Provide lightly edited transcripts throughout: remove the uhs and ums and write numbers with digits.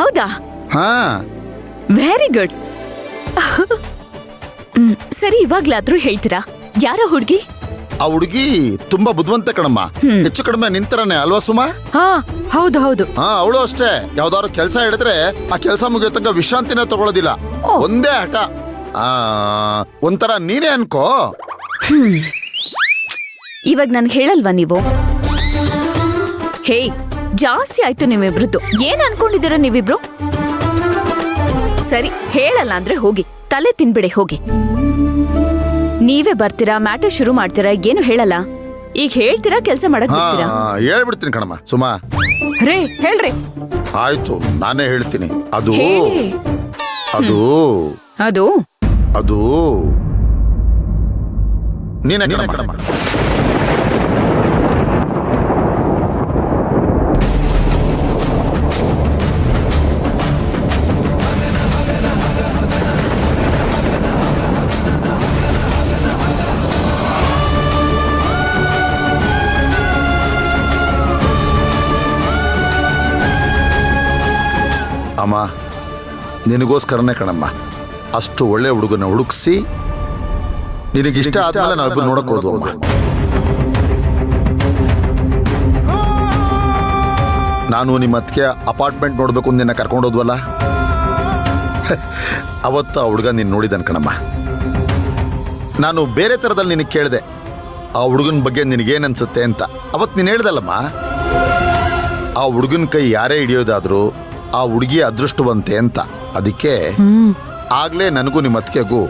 ಹೌದಾ? ಹಾ very good. ಸರಿ, ಇವಾಗ್ಲಾದ್ರೂ ಹೇಳ್ತೀರಾ ಯಾರ ಹುಡ್ಗಿ? ಆ ಹುಡುಗಿ ತುಂಬಾ ಬುದ್ಧಿವಂತ ಕಣಮ್ಮ. ಹೆಚ್ಚು ಕಡಿಮೆ ನಿಂತರನೆ ಅಲ್ವಾ ಸುಮಾ? ಹಾ, ಹೌದು ಹೌದು. ಹಾ, ಅವಳು ಅಷ್ಟೇ. ಯಾವ್ದಾದ್ರು ಕೆಲಸ ಹಿಡಿದ್ರೆ ಆ ಕೆಲಸ ಮುಗಿಯೋ ತನಕ ವಿಶ್ರಾಂತಿನ ತಗೊಳ್ಳೋದಿಲ್ಲ. ಒಂದೇ ಆಟ. ಒಂಥರ ನೀನೇ ಅನ್ಕೋ. ಇವಾಗ ನನ್ಗೆ ಹೇಳಲ್ವಾ ನೀವು? ಹೇ, ಜಾಸ್ತಿ ಆಯ್ತು ನಿಮ್ಮಿಬ್ರದ್ದು. ಏನ್ ಅನ್ಕೊಂಡಿದ್ದೀರ ನೀವಿಬ್ರು? ಸರಿ, ಹೇಳಲ್ಲ ಅಂದ್ರೆ ಹೋಗಿ ತಲೆ ತಿನ್ಬಿಡಿ. ಹೋಗಿ, ನೀವೇ ಬರ್ತೀರಾ, ಮ್ಯಾಟರ್ ಶುರು ಮಾಡ್ತೀರಾ? ಏನು ಹೇಳಲ್ಲ. ಈಗ ಹೇಳ್ತೀರಾ, ಕೆಲಸ ಮಾಡಕ್ ಬಿಡ್ತೀರಾ? ಹೇಳ್ಬಿಡ್ತೀನಿ ಕಣಮ್ಮ ಸುಮಾ. ರೇ, ಹೇಳ್ರಿ. ಆಯ್ತು, ನಾನೇ ಹೇಳ್ತೀನಿ. ಅದು ಹೇಳಿ. ಅದು ಅದು ಅದು ನೀನೇ ಕಣಮ್ಮ. ಅಮ್ಮ, ನಿನಗೋಸ್ಕರನೇ ಕಣಮ್ಮ ಅಷ್ಟು ಒಳ್ಳೆ ಹುಡುಗನ ಹುಡುಕ್ಸಿ ನಿನಗಿಷ್ಟ ಆದ್ಮೇಲೆ ನಾವಿಬ್ಬರು ನೋಡಕ್ ಹೋದ್ವು ಅಮ್ಮ. ನಾನು ನಿಮ್ಮ ಅತ್ತಿಗೆ ಅಪಾರ್ಟ್ಮೆಂಟ್ ನೋಡ್ಬೇಕು ಅಂತ ನಿನ್ನ ಕರ್ಕೊಂಡೋದ್ವಲ್ಲ, ಅವತ್ತು ಆ ಹುಡುಗ ನೀನು ನೋಡಿದನ್ ಕಣಮ್ಮ. ನಾನು ಬೇರೆ ಥರದಲ್ಲಿ ನಿನಗೆ ಕೇಳಿದೆ ಆ ಹುಡುಗನ ಬಗ್ಗೆ ನಿನಗೇನನ್ಸುತ್ತೆ ಅಂತ. ಅವತ್ತು ನೀನು ಹೇಳ್ದಲ್ಲಮ್ಮ, ಆ ಹುಡುಗನ ಕೈ ಯಾರೇ ಹಿಡಿಯೋದಾದ್ರೂ ಆ ಹುಡುಗಿ ಅದೃಷ್ಟವಂತೆ ಅಂತ. ಅದಕ್ಕೆ ಆಗ್ಲೇ ನನಗೂ ನಿಮ್ಮ ಅತ್ತಿಗೆಗೂ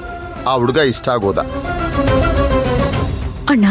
ಆ ಹುಡುಗ ಇಷ್ಟ ಆಗೋದ. ಅಣ್ಣ,